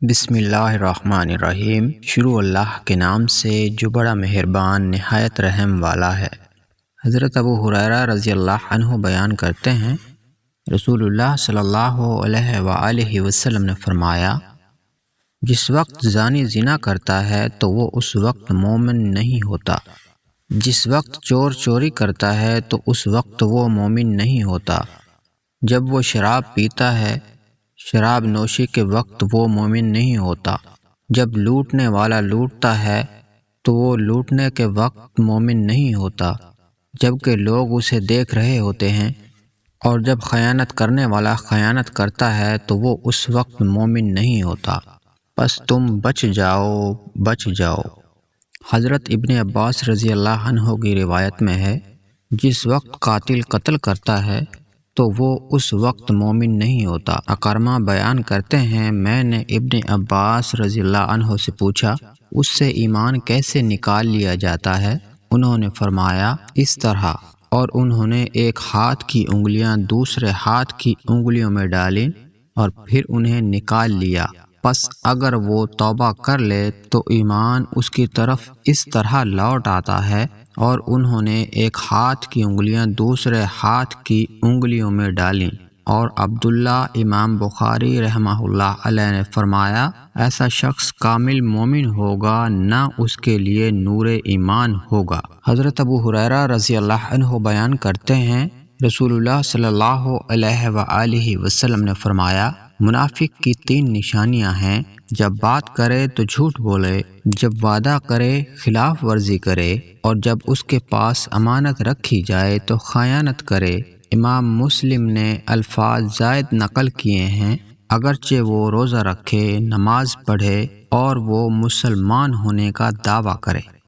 بسم اللہ الرحمن الرحیم۔ شروع اللہ کے نام سے جو بڑا مہربان نہایت رحم والا ہے۔ حضرت ابو ہریرہ رضی اللہ عنہ بیان کرتے ہیں، رسول اللہ صلی اللہ علیہ وآلہ وسلم نے فرمایا، جس وقت زانی زنا کرتا ہے تو وہ اس وقت مومن نہیں ہوتا، جس وقت چور چوری کرتا ہے تو اس وقت وہ مومن نہیں ہوتا، جب وہ شراب پیتا ہے شراب نوشی کے وقت وہ مومن نہیں ہوتا، جب لوٹنے والا لوٹتا ہے تو وہ لوٹنے کے وقت مومن نہیں ہوتا، جبکہ لوگ اسے دیکھ رہے ہوتے ہیں، اور جب خیانت کرنے والا خیانت کرتا ہے تو وہ اس وقت مومن نہیں ہوتا، پس تم بچ جاؤ۔ حضرت ابن عباس رضی اللہ عنہ کی روایت میں ہے، جس وقت قاتل قتل کرتا ہے تو وہ اس وقت مومن نہیں ہوتا۔ اکرمہ بیان کرتے ہیں، میں نے ابن عباس رضی اللہ عنہ سے پوچھا، اس سے ایمان کیسے نکال لیا جاتا ہے؟ انہوں نے فرمایا، اس طرح، اور انہوں نے ایک ہاتھ کی انگلیاں دوسرے ہاتھ کی انگلیوں میں ڈالیں اور پھر انہیں نکال لیا، پس اگر وہ توبہ کر لے تو ایمان اس کی طرف اس طرح لوٹ آتا ہے، اور انہوں نے ایک ہاتھ کی انگلیاں دوسرے ہاتھ کی انگلیوں میں ڈالیں۔ اور عبداللہ امام بخاری رحمہ اللہ علیہ نے فرمایا، ایسا شخص کامل مومن ہوگا نہ اس کے لیے نور ایمان ہوگا۔ حضرت ابو ہریرہ رضی اللہ عنہ بیان کرتے ہیں، رسول اللہ صلی اللہ علیہ وآلہ وسلم نے فرمایا، منافق کی 3 نشانیاں ہیں، جب بات کرے تو جھوٹ بولے، جب وعدہ کرے خلاف ورزی کرے، اور جب اس کے پاس امانت رکھی جائے تو خیانت کرے۔ امام مسلم نے الفاظ زائد نقل کیے ہیں، اگرچہ وہ روزہ رکھے، نماز پڑھے اور وہ مسلمان ہونے کا دعویٰ کرے۔